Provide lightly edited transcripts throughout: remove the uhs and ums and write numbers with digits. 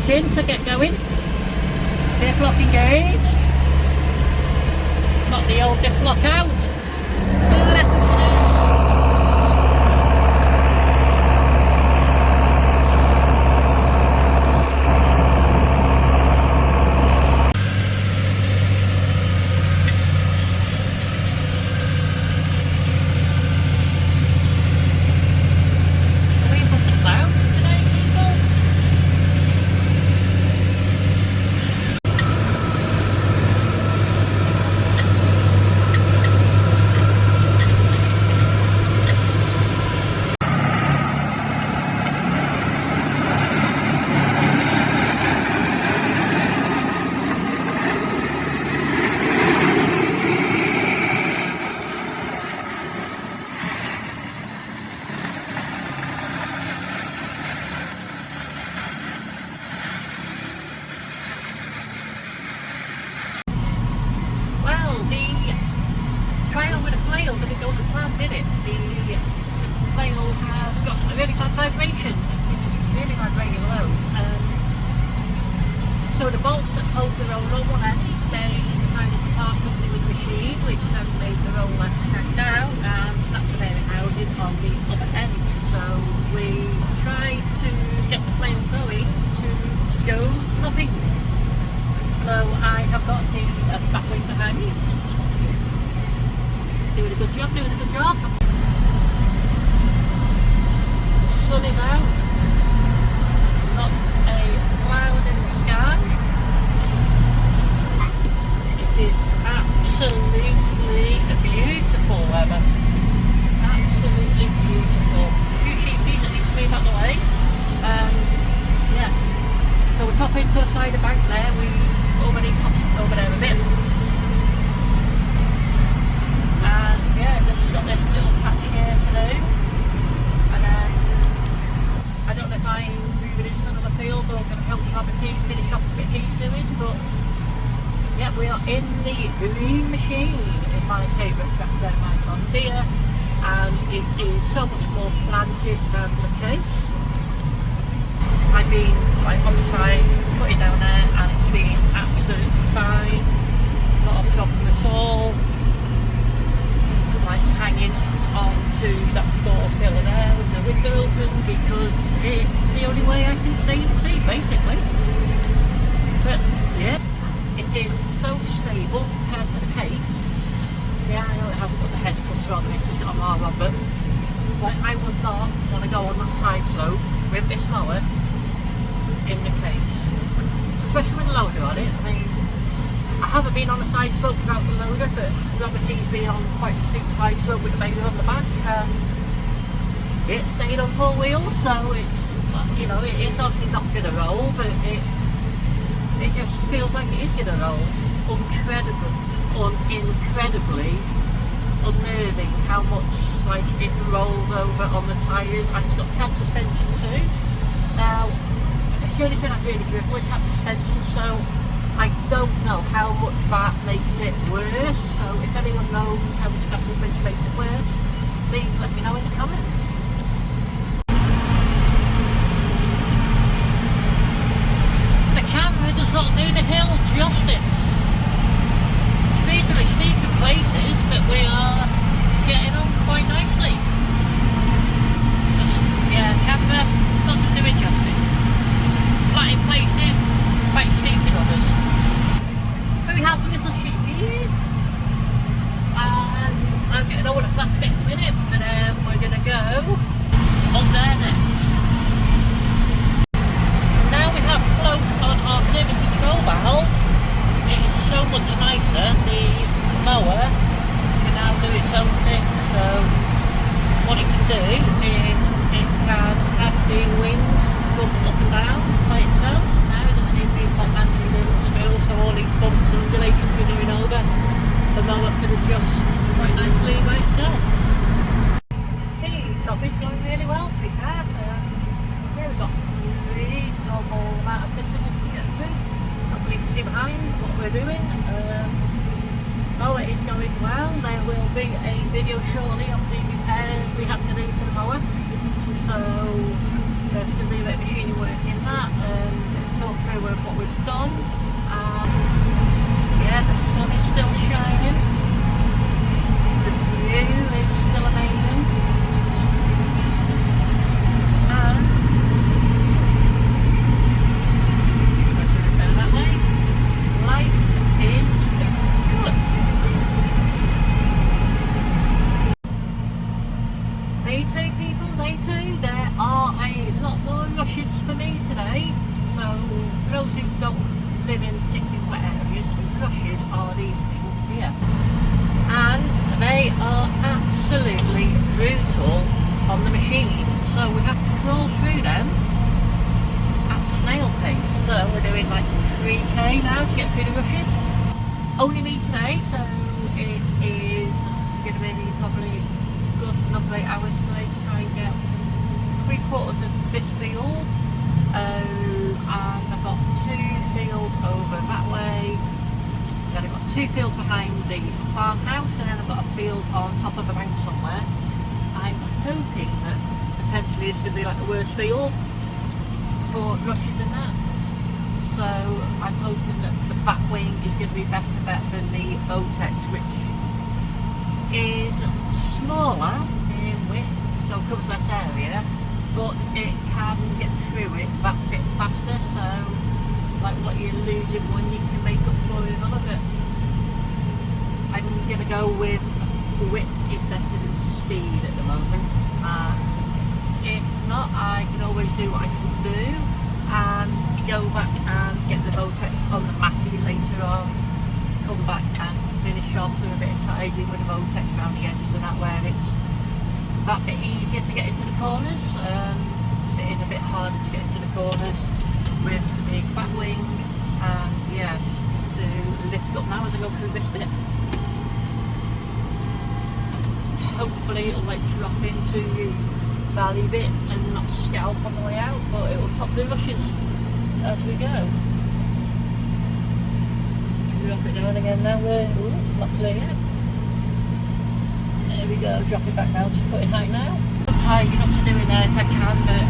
lock in to get going. Diff lock engaged. Not the old diff lock out. Let's so the bolts that hold the roller on one end, they decided to part company with the machine, which then made the roller hang down and snap the bearing housing on the other end. So we tried to get the flame going to go topping. So I have got the back wing behind me. Doing a good job, doing a good job. The sun is out. Not a cloud in the sky. It is absolutely beautiful weather. Absolutely beautiful. A few sheepies that need to move out the way. Yeah. So we're topping to the side of the bank there. We already topped over there a bit. And yeah, just got this little patch here to do. And then I don't know if I'm moving into another field or going to help the other team finish off the bit he's doing, but yeah, we are in the green machine in my favourite tractor, my John Deere, and it is so much more planted than the case. I've been like on the side, put it down there, and it's been absolutely fine, not a problem at all. Like hanging onto that door pillar there with the window open because it's the only way I can stay in the seat basically. But yeah, it is so stable compared to the case. Yeah, I know it hasn't got the head cutter on this, it's got a mower on, but like, I would not want to go on that side slope with this mower in the case, especially with the loader on it. I mean, I haven't been on a side slope without the loader, but Robert's been on quite a steep side slope with the baby on the back, and it stayed on four wheels, so it's, you know, it's obviously not going to roll, but it just feels like it is going to roll. It's incredibly unnerving how much like it rolls over on the tyres, and it's got cab suspension too. Now, it's the only thing I've really driven with cab suspension, so I don't know how much that makes it worse, so if anyone knows how much cab suspension makes it worse, please let me know in the comments. The camera does not do the hill justice. It's reasonably steep in places, but we are getting on quite nicely. Just, yeah, camera doesn't do it justice. Flat in places, quite steep in others. We have some little sheepies, and I'm getting over the flats a bit in a minute, but we're going to go on there next. Now we have float on our service control valve. It is so much nicer. The mower can now do its own thing, so what it can do is it can have the wings come up and down by itself. Now it doesn't need these like manually little spills, so all these bumps and undulations we're doing over, the mower can adjust quite nicely by itself. The topping's going really well, to be fair. Yeah, we've got a reasonable amount of distance to get through. Hopefully you can see behind what we're doing. Mower is going well. There will be a video shortly of the repairs we had to do to the mower. So there's going to be a bit of machinery work in that, talk through with what we've done. Yeah, the sun is still shining. The view is still amazing. And that way, life is good. Day two, people, day two. There are a lot more rushes for me today. So for those who don't live in particularly wet areas, rushes are these things here. And they are absolutely brutal on the machine. So we have to crawl through them at snail pace. So we're doing like 3k now to get through the rushes. Only me today, so it is going to be probably a good number of 8 hours today to try and get 3/4 of this field. And I've got 2 fields over that way. Then I've got 2 fields behind the farmhouse, and then I've got a field on top of a bank somewhere. I'm hoping that potentially it's going to be like the worst field for rushes and that. So I'm hoping that the back wing is going to be better than the Otex, which is smaller in width, so it covers less area, but it can get through it that bit faster. So like what you lose in one, you can make up for in another bit. I'm going to go with width is better than speed at the moment. If not, I can always do what I can do and go back and get the Vortex on the Massey later on. Come back and finish off with a bit of tidying with the Vortex around the edges and that, where it's that bit easier to get into the corners. Because it is a bit harder to get into the corners with the big back wing. And yeah, just to lift up now as I go through this bit. Hopefully it'll like drop into the valley bit and not scalp on the way out, but it will top the rushes as we go. Drop it down again now, not clear yet. There we go, drop it back now to put in height now. I'm tired not to do it now if I can, but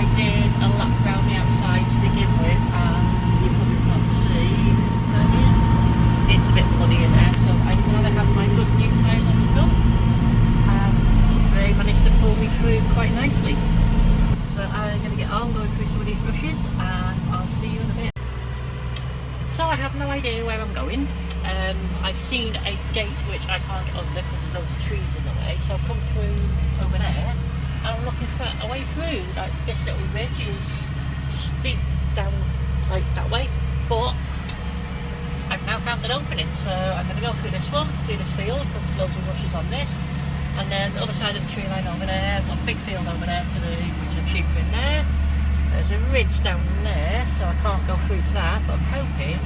I did a lap around the outside to begin with, and you probably can't see, can you? It's a bit muddy in there, so I'm glad I have my good new tyres on the front. They managed to pull me through quite nicely. So I'm going to get on going through some of these rushes, and I'll see you in a bit. So I have no idea where I'm going. I've seen a gate which I can't get under because there's loads of trees in the way, so I've come through over there and I'm looking for a way through. Like this little ridge is steep down like that way, but I've now found an opening, so I'm going to go through this one, do this field because there's loads of rushes on this. And then the other side of the tree line over there, I've got a big field over there to do with some sheep in there. There's a ridge down there, so I can't go through to that, but I'm hoping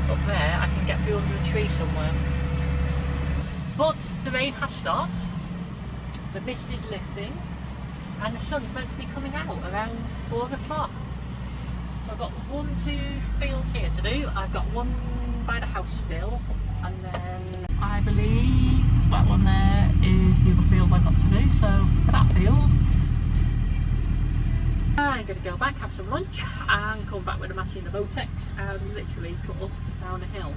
up there I can get through under a tree somewhere. But the rain has stopped, the mist is lifting, and the sun is meant to be coming out around 4 o'clock. So I've got 2 fields here to do. I've got one by the house still, and then I believe that one there is the other field I've got to do. So for that field, I'm going to go back, have some lunch, and come back with a Massey and the Vortex and literally cut up down a hill.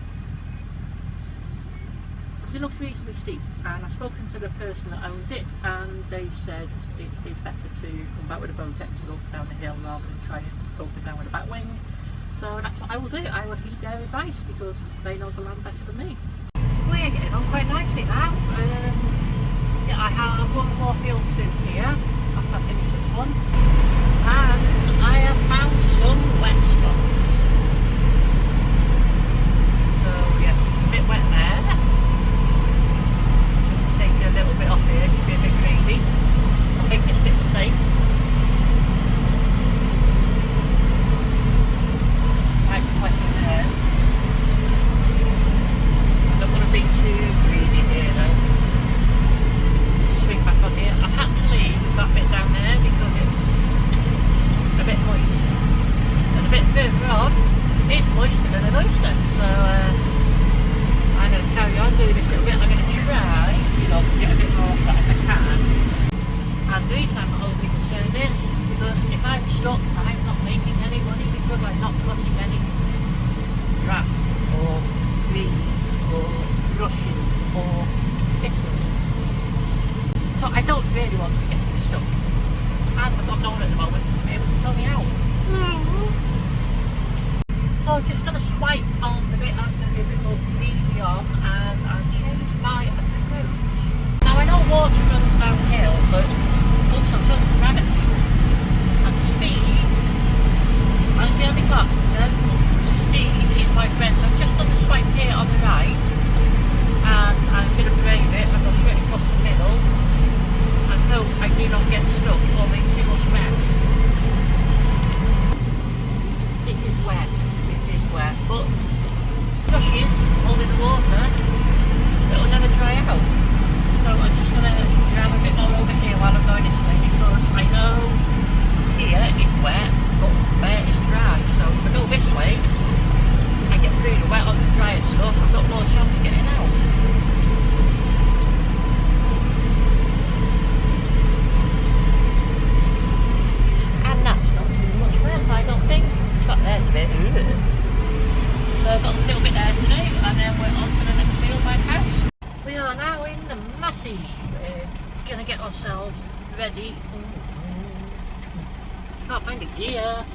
It looks reasonably steep, and I've spoken to the person that owns it, and they said it is better to come back with a Vortex and go down the hill rather than try and go up and down with a back wing. So that's what I will do. I will heed their advice because they know the land better than me. We're getting on quite nicely now. Yeah, I have one more field to do here after I finish this one, and I have found some wet spots. So yes, it's a bit wet there. Just take a little bit off here, it should be a bit crazy. I think this bit's safe. Nice and wet in there. I don't want to be too greedy here though. Swing back on here. I had to leave that bit down there because it's a bit moist. And a bit further on, it's moister than an oyster. So I'm going to carry on doing this little bit. I'm going to try, get a bit more of that if I can. And the reason I'm not overly concerned is because if I'm stuck, I'm not making any money because I'm not cutting any I've just done a swipe on the bit I'm going to be a bit more greedy on, and I've changed my approach. Now I know water runs downhill, but also so does gravity. And speed, as Jeremy Clarkson says, speed is my friend. So I've just done the swipe here on the right, and I'm going to brave it and go straight across the middle, and hope I do not get stuck or make too much mess. It is wet, but Rushes all in the water, it'll never dry out. So I'm just going to grab a bit more over here while I'm going this way, because I know here it's wet, but there it's dry. So if I go this way and get through the wet onto drier stuff, I've got more chance of getting out. And that's not too much less, I don't think. Got there a bit. So I've got a little bit there to do, and then we're on to the next field by the house. We are now in the Massey. We're going to get ourselves ready. Can't find a gear.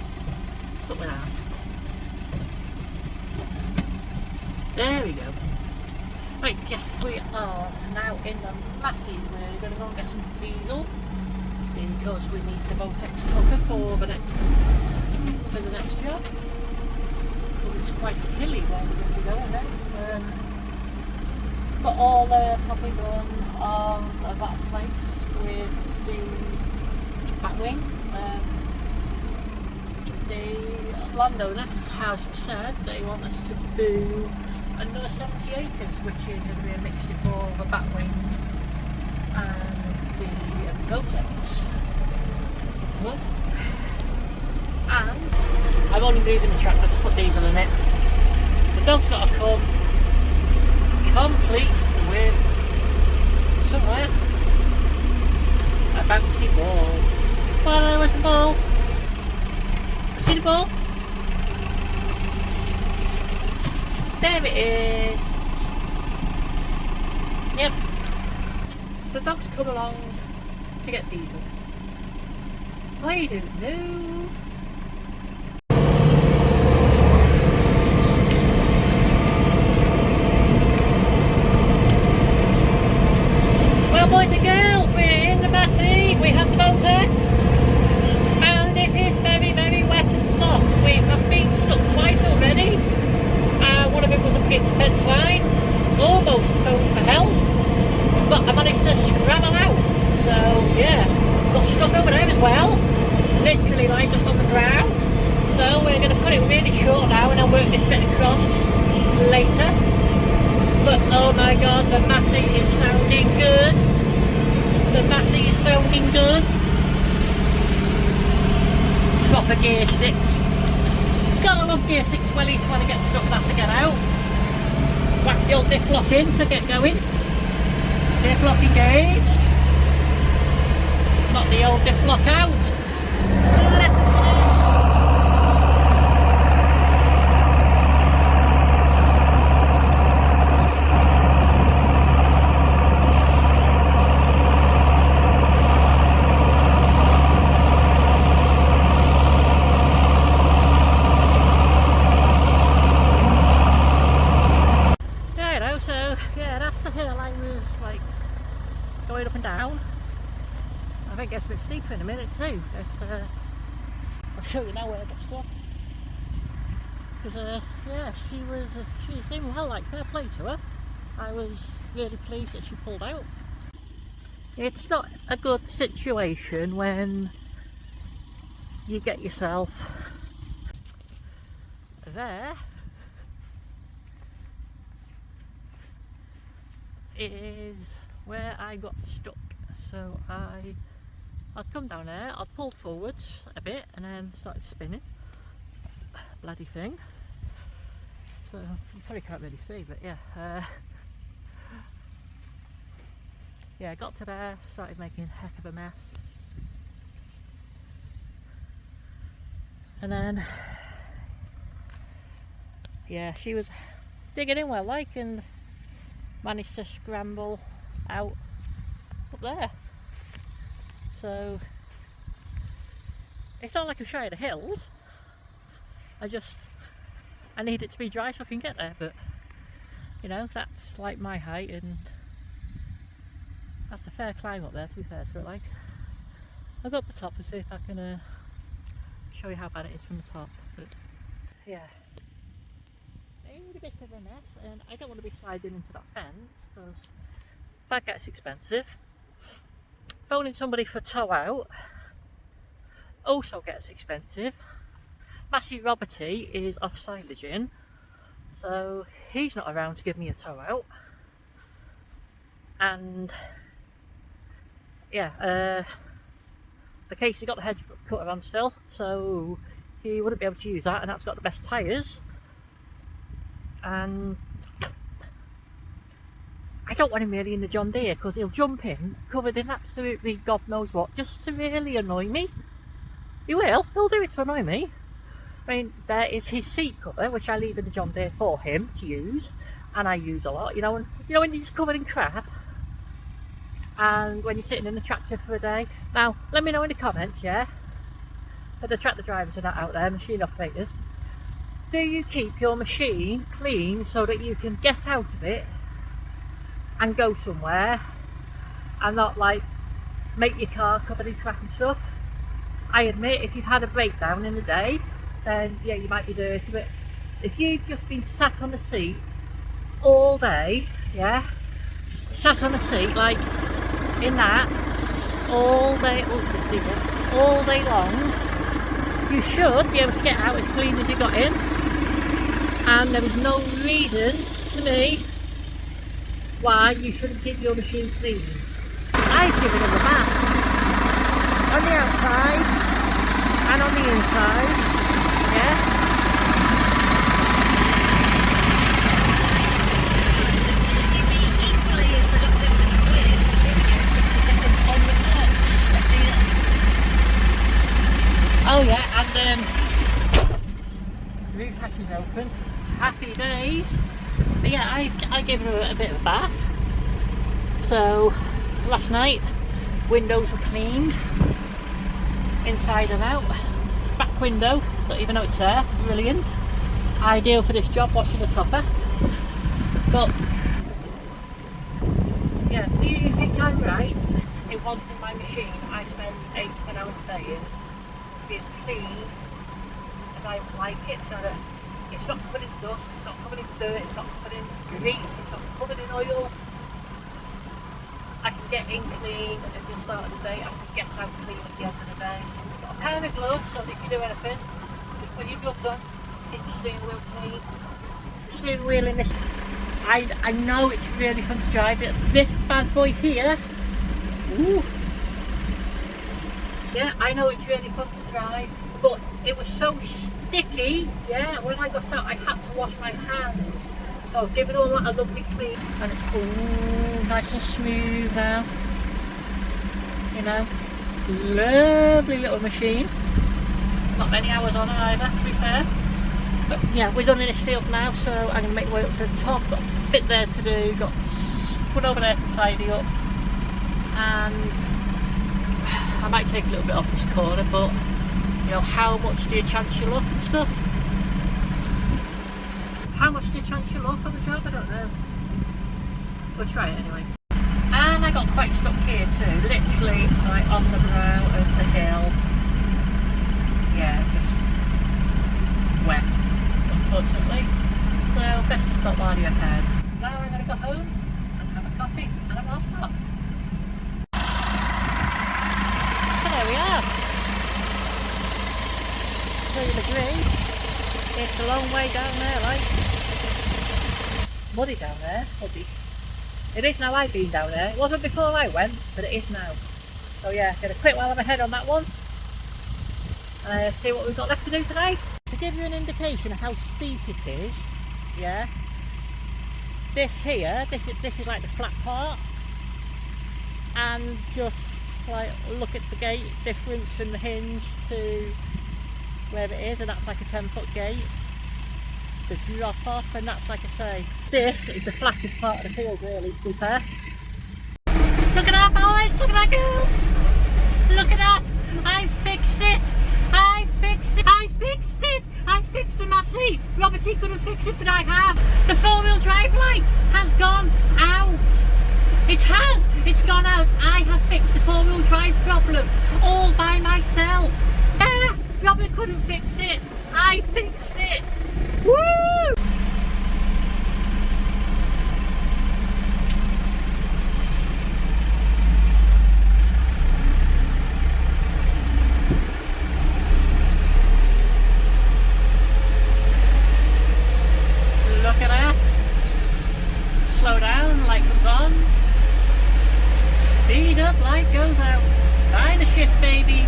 What's up with that? There we go. Right, yes, we are now in the Massey. We're going to go and get some diesel, because we need the Vortex tucker for the next job. It's quite hilly where we're going to be going then. Got all the topping done on a back place with the back wing. The landowner has said they want us to do another 70 acres, which is going to be a mixture for the back wing and the Vortex. And I'm only moving the tractor to put diesel in it. The dog's got to come complete with somewhere a bouncy ball. Well, where's the ball? I see the ball. There it is. Yep. So the dog's come along to get diesel. I don't know. Boys and girls, we're in the Massey, we have the Vortex, and it is very, very wet and soft. We have been stuck twice already. One of them was up against the fence line, almost phoned for help, but I managed to scramble out. So yeah, got stuck over there as well, literally like just on the ground. So we're going to cut it really short now and I'll work this bit across later. But oh my god, the Massey is sounding good. The Massey is sounding good. Proper gear sticks. Gotta love gear sticks wellies when I get stuck and have to get out. Whack the old diff lock in to get going. Diff lock engaged. Knock the old diff lock out. Let's going up and down. I think it gets a bit steeper in a minute too. I'll show you now where I got stuck. Because yeah, she was doing well, like fair play to her. I was really pleased that she pulled out. It's not a good situation when you get yourself there. Is where I got stuck. So I'd come down there, I'd pulled forward a bit and then started spinning. Bloody thing. So you probably can't really see, but yeah. Yeah, I got to there, started making a heck of a mess. And then yeah, she was digging in well like, and managed to scramble out up there. So it's not like I'm shy of the hills. I I need it to be dry so I can get there, but you know, that's like my height, and that's a fair climb up there, to be fair to it. Like, I'll go up the top and see if I can show you how bad it is from the top. But yeah, a bit of a mess, and I don't want to be sliding into that fence because that gets expensive. Phoning somebody for tow out also gets expensive. Massey Roberty is off silaging, so he's not around to give me a tow out. And yeah, the case, he got the hedge cutter on still, so he wouldn't be able to use that, and that's got the best tyres. And I don't want him really in the John Deere because he'll jump in covered in absolutely God knows what, just to really annoy me. He'll do it to annoy me. I mean, there is his seat cover, which I leave in the John Deere for him to use, and I use a lot, you know, and you know when you're just covered in crap, and when you're sitting in the tractor for a day. Now, let me know in the comments, yeah, for the tractor drivers and that out there, machine operators, do you keep your machine clean so that you can get out of it and go somewhere and not like make your car covered in crap and stuff? I admit, if you've had a breakdown in the day, then yeah, you might be dirty, but if you've just been sat on the seat all day, yeah, just sat on the seat like in that all day, all day long, you should be able to get out as clean as you got in, and there is no reason to me why you shouldn't keep your machine clean. I've given him a bath on the outside and on the inside. Yeah. You'd be equally as productive with the quiz. Here we go, 60 seconds on the clock. Let's do that. Oh yeah, and roof hatch is open. Happy days. But yeah, I gave her a bit of a bath. So last night, windows were cleaned, inside and out. Back window, don't even know it's there, brilliant. Ideal for this job, washing a topper. But yeah, do you think I'm right in wanting my machine I spend 8-10 hours a day in to be as clean as I would like it, so that it's not covered in dust, it's not covered in dirt, it's not covered in grease, it's not covered in oil. I can get in clean at the start of the day, I can get out clean at the end of the day. Got a pair of gloves so that if you do anything, just put your gloves on, keep the steering wheel clean. The steering wheel in this, I know it's really fun to drive it. This bad boy here, ooh. Yeah, I know it's really fun to drive, but it was so sticky, yeah, when I got out I had to wash my hands. So I've given all that a lovely clean, and it's all nice and smooth now. You know, lovely little machine. Not many hours on it either, to be fair. But yeah, we're done in this field now, so I'm going to make my way up to the top. Got a bit there to do, got one over there to tidy up. And I might take a little bit off this corner, but you know, how much do you chance your luck and stuff? How much do you chance your luck on the job? I don't know. We'll try it anyway. And I got quite stuck here too, literally right on the brow of the hill. Yeah, just wet, unfortunately. So best to stop while you're ahead. Now I'm going to go home and have a coffee and a Mars bar. So there we are. So you'll agree, it's a long way down there, like. Muddy down there, muddy. It is now. I've been down there. It wasn't before I went, but it is now. So yeah, gonna quit while I'm ahead on that one. See what we've got left to do today. To give you an indication of how steep it is, yeah. This here, this is like the flat part, and just like look at the gate difference from the hinge to where it is, and that's like a 10-foot gate. The drop off, and that's, like I say, this is the flattest part of the field really, to be fair. Look at that, boys, look at that, girls, look at that, I fixed it, I fixed it, I fixed it, I fix the Massey. Roberty couldn't fix it, but I have. The 4-wheel drive light has gone out. It has. It's gone out. I have fixed the 4-wheel drive problem all by myself. Yeah, Robert couldn't fix it. I fixed it. Woo! Look at that. Slow down, light comes on. Speed up, light goes out. Find a shift, baby.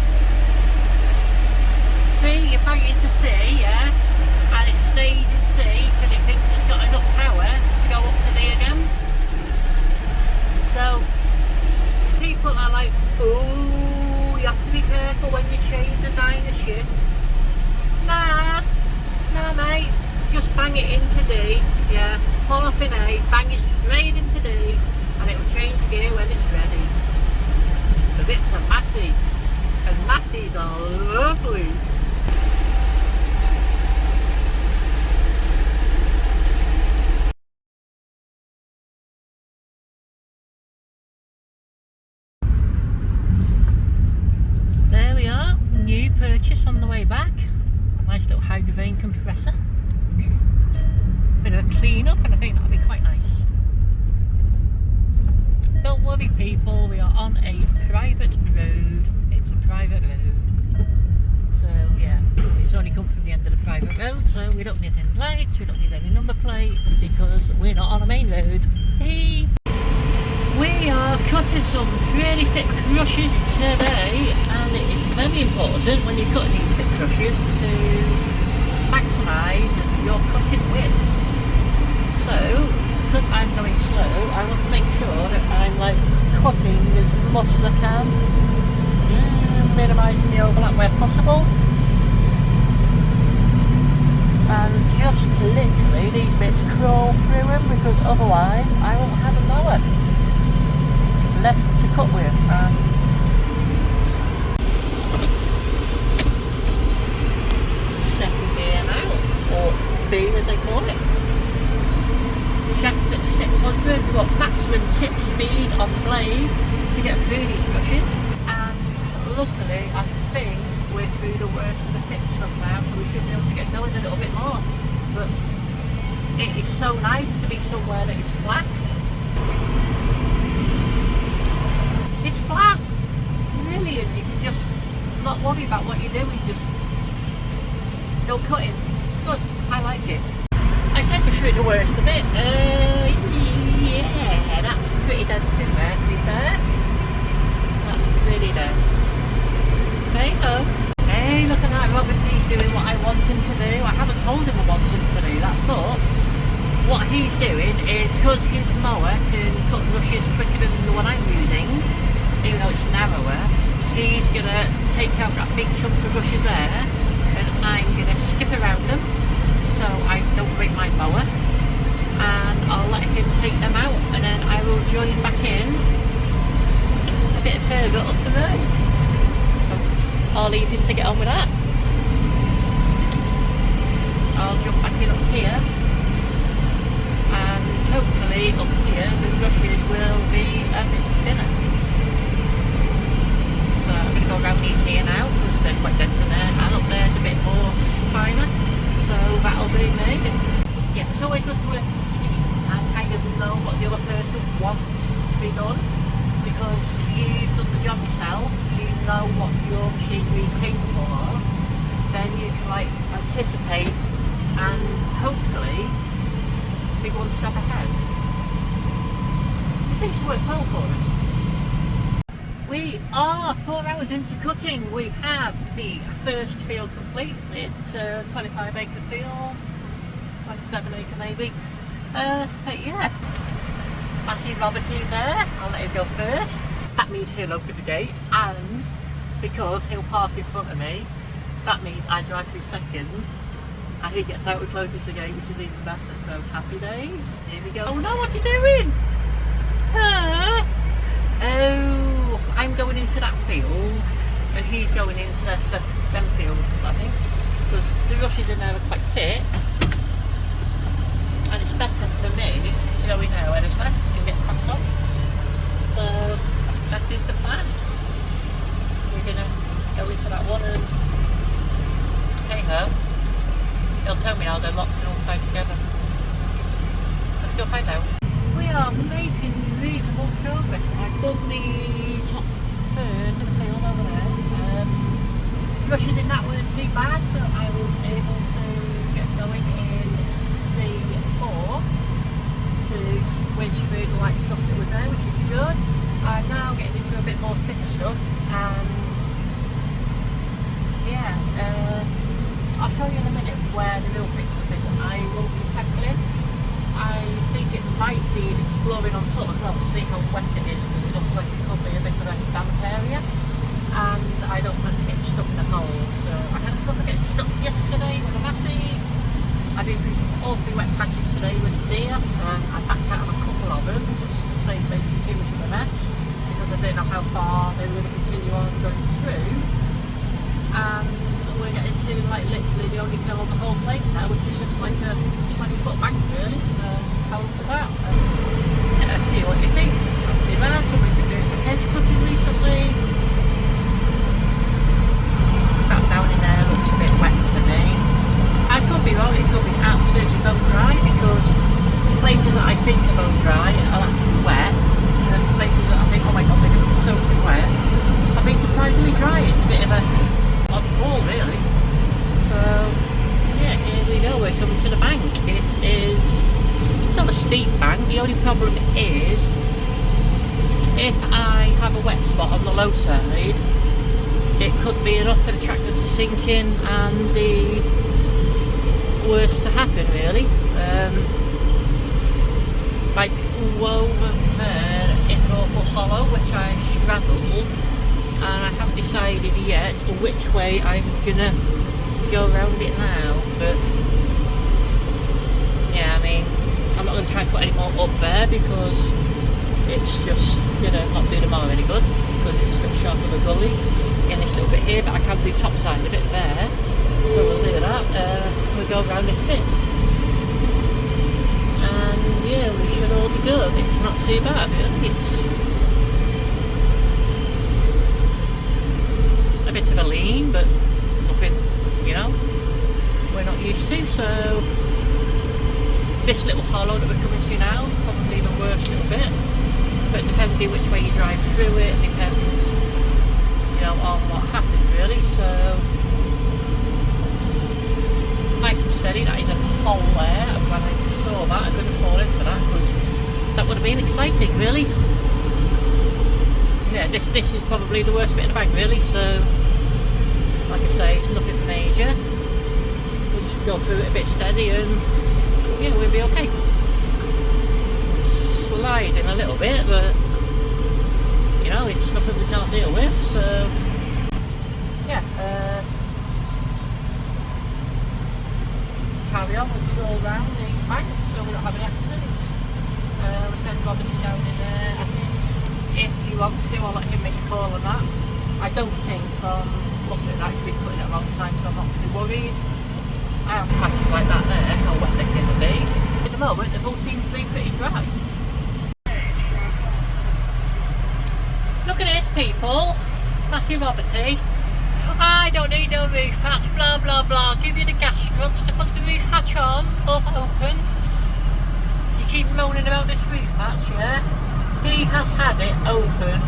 See, you bang it into C, yeah? And it stays in C till it thinks it's got enough power to go up to D again. So, people are like, oh, you have to be careful when you change the dyno shift. Nah, mate. Just bang it into D, yeah, pull off in A, bang it straight into D, and it will change gear when it's ready. Because it's a Massey, and Masseys are lovely. There we are, new purchase on the way back. Nice little hydrovane compressor. Bit of a clean up, and I think that'll be quite nice. Don't worry people, we are on a private road. It's a private road. So yeah, it's only come from the end of the private road, so we don't need any lights, we don't need any number plate, because we're not on a main road. Hey! We are cutting some really thick rushes today, and it is very important when you're cutting these thick rushes to maximise your cutting width. So, because I'm going slow, I want to make sure that I'm like cutting as much as I can, minimising the overlap where possible. And just literally these bits crawl through them, because otherwise I won't have a mower left to cut with. And second gear now, or B as they call it. Shaft at 600, we've got maximum tip speed on the blade to get through these rushes, and luckily I think we're through the worst of the thick stuff now, so we should be able to get going a little bit more. But it is so nice to be somewhere that is flat. It's flat! It's brilliant, you can just not worry about what you're doing, just go cutting. It's good, I like it. I said we're through the worst of it. Yeah, that's pretty dense in there, to be fair. That's pretty dense. Hey ho. Hey, look at that, Robert's doing what I want him to do. I haven't told him I want him to do that, but what he's doing is, because his mower can cut rushes quicker than the one I'm using, even though it's narrower, he's going to take out that big chunk of rushes there, and I'm going to skip around them so I don't break my mower, and I'll let him take them out, and then I will join back in a bit further up the road. So I'll leave him to get on with that. I'll jump back in up here, and hopefully up here the rushes will be a bit thinner. So I'm going to go around these here now, because they're quite dense in there, and up there's a bit more finer. So that'll be me. Yeah, it's always good to work with a team and kind of know what the other person wants to be done, because you've done the job yourself, you know what your machinery is capable of, then you can like anticipate and hopefully be one step ahead. It seems to work well for us. We are 4 hours into cutting. We have the first field complete. It's a 25 acre field, 27 acre maybe. But yeah, Massey Robert's there. I'll let him go first. That means he'll open the gate, and because he'll park in front of me, that means I drive through second, and he gets out and closes the gate, which is even better. So happy days. Here we go. Oh no, what's he doing? Oh, I'm going into that field, and he's going into them fields, I think. because the rushes in there are quite thick, and it's better for me to go in there where there's less and get cracked on. So that is the plan. We're gonna go into that one and hey ho, he'll tell me how they're locked and all tied together. Let's go find out. We are making reasonable progress. I've done the top third of the field over there. Rushes in that weren't too bad, so I was able to get going in C4 to wedge through the light stuff that was there, which is good. I'm now getting into a bit more thicker stuff, and yeah, I'll show you in a minute where the real fix up is. I will be tackling. I think it might be exploring on foot as well to see how wet it is, because it looks like it could be a bit of a damp area, and I don't want to get stuck in a hole. So I had trouble getting stuck yesterday with a Massey. I've been through some awfully wet patches today with a Deere, and I backed out on a couple of them just to save making too much of a mess, because I didn't know how far they were going to continue on going through. And we're getting to like literally the only hill on the whole place now, which is just like a 20-foot bank really. So how for that? Yeah, see what you think. It's not too bad. Somebody's been doing some hedge cutting recently. That down in there looks a bit wet to me. I could be wrong, it could be absolutely bone dry, because places that I think are bone dry are actually wet, and places that I think, oh my god, they're going to be soaking wet, have been surprisingly dry. It's a bit of a odd ball really. So yeah, here we go, we're coming to the bank. It's not a steep bank. The only problem is if I have a wet spot on the low side, it could be enough for the tractor to sink in and the worst to happen really. Like over there is an awful hollow which I straddled, and I haven't decided yet which way I'm gonna go around it now, but yeah, I mean, I'm not going to try and put any more up there because it's just gonna not do the mower any good, because it's a bit sharp of a gully in this little bit here, but I can do top side of it there, so we'll do that. We'll go around this bit, and yeah, we should all be good. It's not too bad really. It's a bit of a lean, but nothing, you know, we're not used to. So this little hollow that we're coming to now, probably the worst little bit, but depending which way you drive through it, depends, you know, on what happens really. So nice and steady. That is a hole there. I'm glad I saw that. I couldn't fall into that, because that would have been exciting really. Yeah, this is probably the worst bit of the bank really. So like I say, it's nothing major. We'll just go through it a bit steady, and yeah, we'll be okay. Sliding a little bit, but you know, it's nothing we can't deal with. So yeah, carry on. We'll crawl round each bank so we don't have any accidents. We'll send obviously down in there. I think if he wants to, I'll let him make a call on that. I don't think from looking at that to be cutting at the wrong time, so I'm not too worried. I have patches like that there, how wet they're going to be. At the moment, they both seem to be pretty dry. Look at this, people. Massey Roberty. I don't need no roof hatch, blah blah blah. Give you the gas struts to put the roof hatch on or open. You keep moaning about this roof hatch, yeah? He has had it open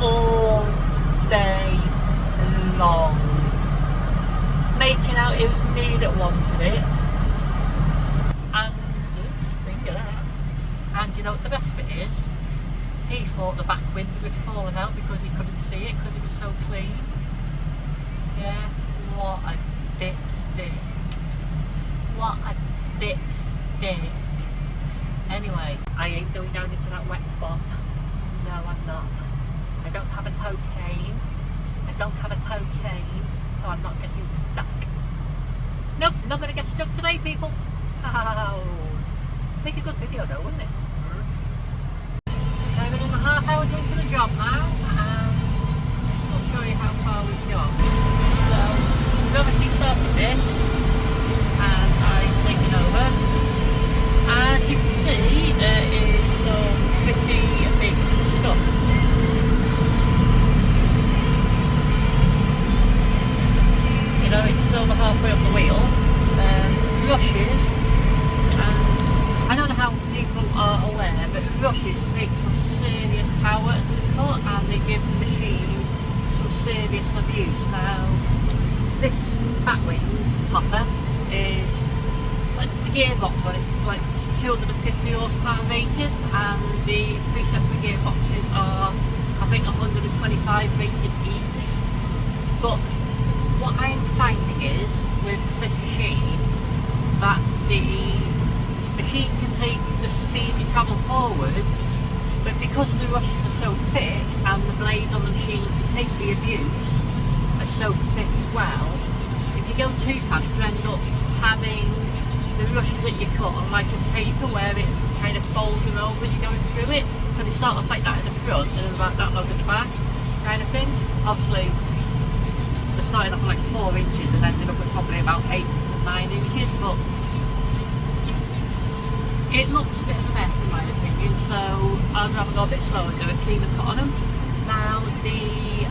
all day long, making out it was me that wanted it. And think of that. And you know what the best bit is? He thought the back window had fallen out because he couldn't see it because it was so clean. Yeah, what a dipstick. What a dipstick. Anyway, I ain't going down into that wet spot. No, I'm not. I don't have a tow cane. I don't have a tow cane, so I'm not getting stuck. Nope, not going to get stuck today, people. Oh. Make a good video though, wouldn't it? 7.5 hours into the job now, and I'll show you how far we've gone. So, we obviously started this and I've taken over. As you can see, there is some pretty big stuff. You know, it's over halfway up the wheel. Rushes, and I don't know how people are aware, but rushes take some serious power to cut and they give the machine some serious abuse. Now, this back wing topper is like the gearbox on it's like 250 horsepower rated, and the 3 separate gearboxes are I think 125 rated each. But what I'm finding is with this machine that the machine can take the speed you travel forwards, but because the rushes are so thick and the blades on the machine to take the abuse are so thick as well, if you go too fast you end up having the rushes that you cut on like a taper where it kind of folds and over as you're going through it. So they start off like that at the front and then about that long at the back kind of thing. Obviously they started off like 4 inches and ended up with probably about 8 to 9 inches, but it looks a bit of a mess in my opinion, so I'd rather go a bit slower and do a cleaner cut on them. Now the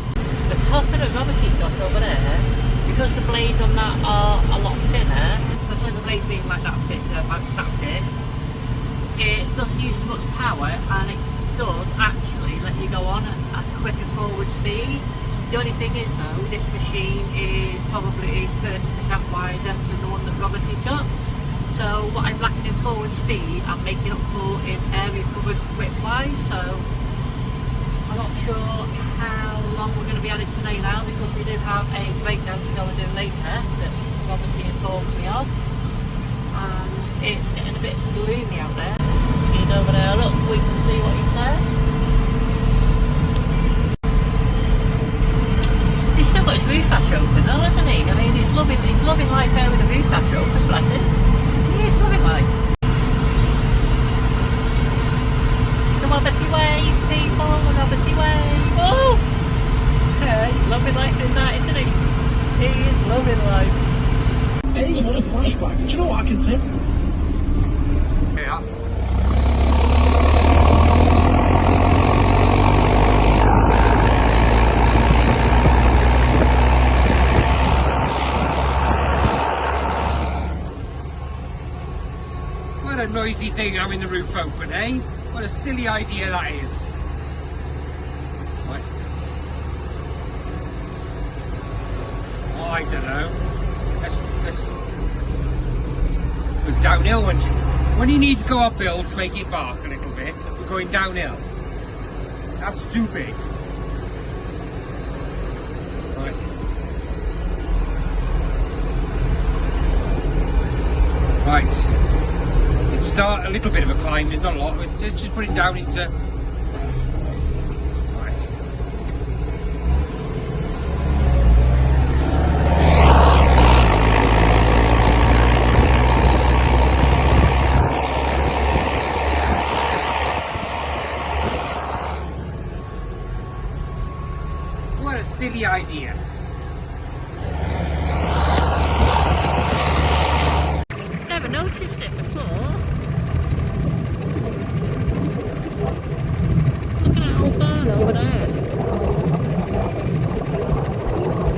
top of the rubber he's got over there, because the blades on that are a lot thinner, especially the blades being like that thick, it doesn't use as much power and it does actually let you go on at a quicker forward speed. The only thing is though, this machine is probably 30% wider than the one that Robert's got. So what I'm lacking in forward speed, I'm making up for in area covered width-wise. So I'm not sure how long we're going to be at it today now, because we do have a breakdown to go and do later that Robert informs me of. And it's getting a bit gloomy out there. He's over there, look, we can see what he says. He's still got his roof hatch open though, hasn't he? I mean, he's loving life there with the roof hatch open, bless him. He's loving life. Come on, Betty wave, people, come on, Betty wave. Oh! Yeah, he's loving life in that, isn't he? He is loving life. Hey, what a flashback. Do you know what I can say? Yeah. What a noisy thing having the roof open, eh? What a silly idea that is. What? Oh, I don't know. It was downhill when you need to go uphill to make it bark a little bit. We're going downhill. That's stupid. Right. Right. Start a little bit of a climb, it's not a lot, it's just put it down into... Right. What a silly idea. Never noticed it before. Look at that old barn over there.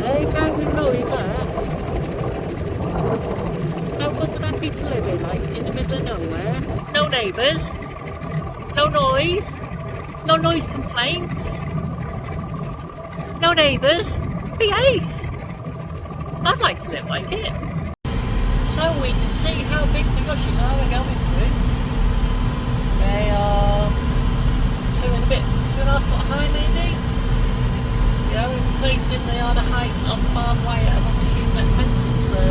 Hey, can't we roll is that? How good would that be to live in, like in the middle of nowhere? No neighbours, no noise complaints, no neighbours, be ace. I'd like to live like it. So we can see how big the rushes are we're going through. They are 2.5 foot high maybe. You know, in places they are the height of barbed wire above the sheep net fencing, so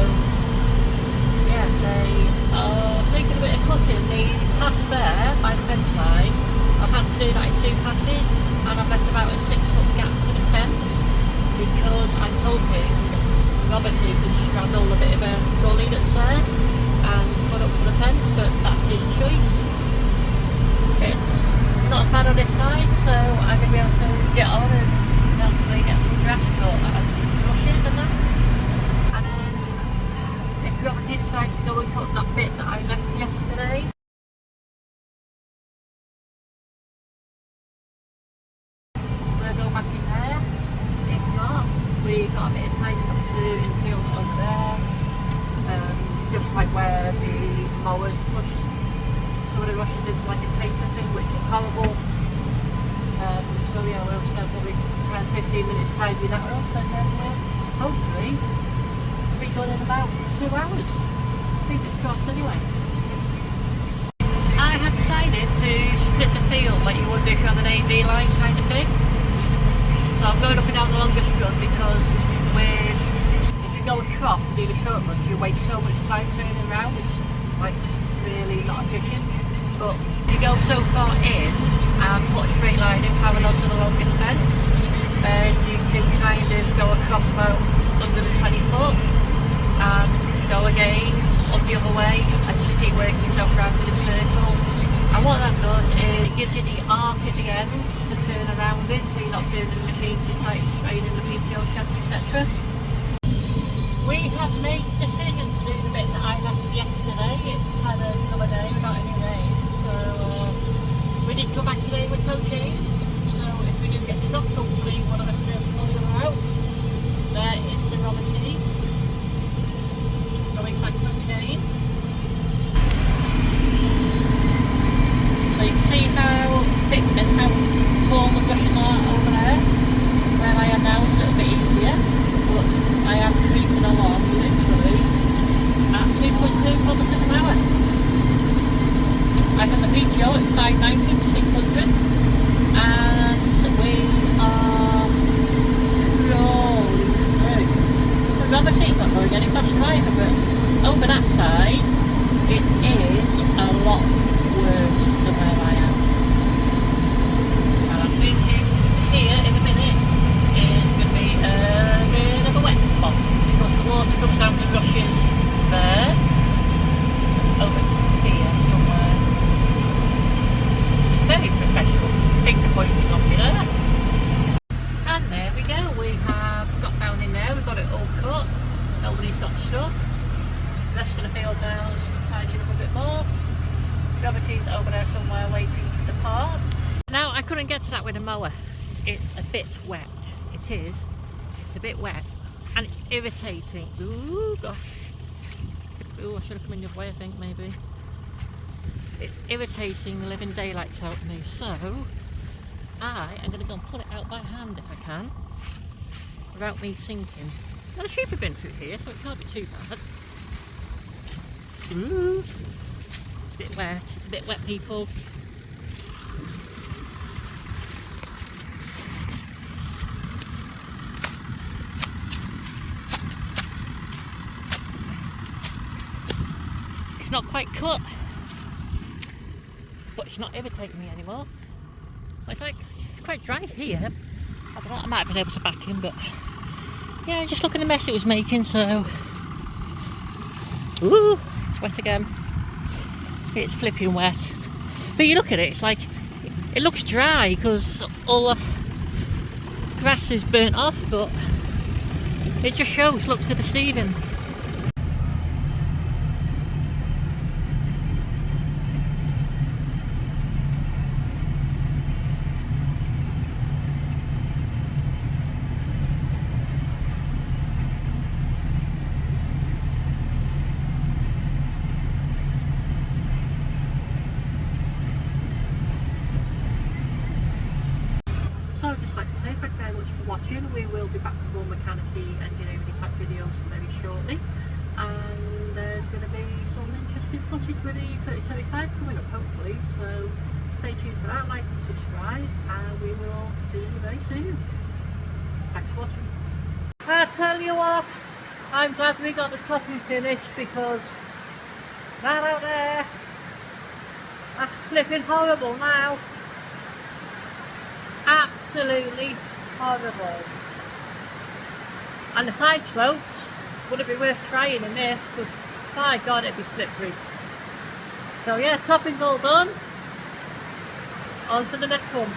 yeah, they are taking a bit of cutting. The pass there by the fence line, I've had to do that in 2 passes, and I've left about a 6-foot gap to the fence because I'm hoping Roberty can straddle a bit of a gully that's there and put up to the fence, but that's his choice. It's not as bad on this side, so I'm going to be able to get on and hopefully get some grass cut and some rushes and that. And some of the rushes into like a taper thing, which is horrible. So yeah, we'll spend probably 10-15 minutes tidying that up, and then hopefully be done in about 2 hours. Fingers crossed anyway. I have decided to split the field like you would do if you're on an A-B line kind of thing. So I'm going up and down the longest run because if you go across and do the short runs, you waste so much time turning around, it's like really not efficient. But if you go so far in and put a straight line in parallel to the longest fence, then you can kind of go across about under the 20 foot and go again up the other way and just keep working yourself around in a circle. And what that does is it gives you the arc at the end to turn around in, so you're not turning the machine too tight and straining the PTO shaft, etc. We have made the decision to do the bit that I left yesterday. It's had another day without any rain, so we did go back today with tow chains. So if we do get stuck, hopefully one of us will be able to pull the other out. There is the Romity going back out again. So you can see how thick and how tall the brushes are over there. Where I am now is a little bit easier, but I am creeping along literally at 2.2 kilometres an hour. I have the PTO at 590 to 600, and we are rolling through. The Romity's not going any faster either, but over that side it is a lot worse than where I am. And I'm thinking here in a minute is going to be a bit of a wet spot because the water comes down the rushes there over to here somewhere. Very professional finger pointing on me there. And there we go, we have got down in there, we've got it all cut, nobody's got stuck. The rest of the field now is tidying up a bit more. Gravity's over there somewhere waiting to depart. Now I couldn't get to that with a mower. It's a bit wet. It is. It's a bit wet and it's irritating. Ooh gosh. Ooh, I should have come in the other way I think maybe. It's irritating the living daylights out of me, so I am going to go and pull it out by hand if I can without me sinking. Now the sheep have been through here so it can't be too bad. Ooh. It's a bit wet, it's a bit wet people. It's not quite cut, but it's not irritating me anymore. It's like quite dry here. I thought I might have been able to back him, but yeah, just look at the mess it was making, so ooh, it's wet again. It's flipping wet. But you look at it, it's like it looks dry because all the grass is burnt off, but it just shows, looks at the deceiving. So I'd just like to say thank you very much for watching. We will be back with more mechanic-y engineering type videos very shortly, and there's going to be some interesting footage with the 3075 coming up hopefully, so stay tuned for that, like and subscribe, and we will see you very soon. Thanks for watching. I tell you what, I'm glad we got the topping finished because that out there, that's flipping horrible now. Absolutely horrible. And the side slopes wouldn't be worth trying in this because my god it'd be slippery. So yeah, topping's all done. On to the next one.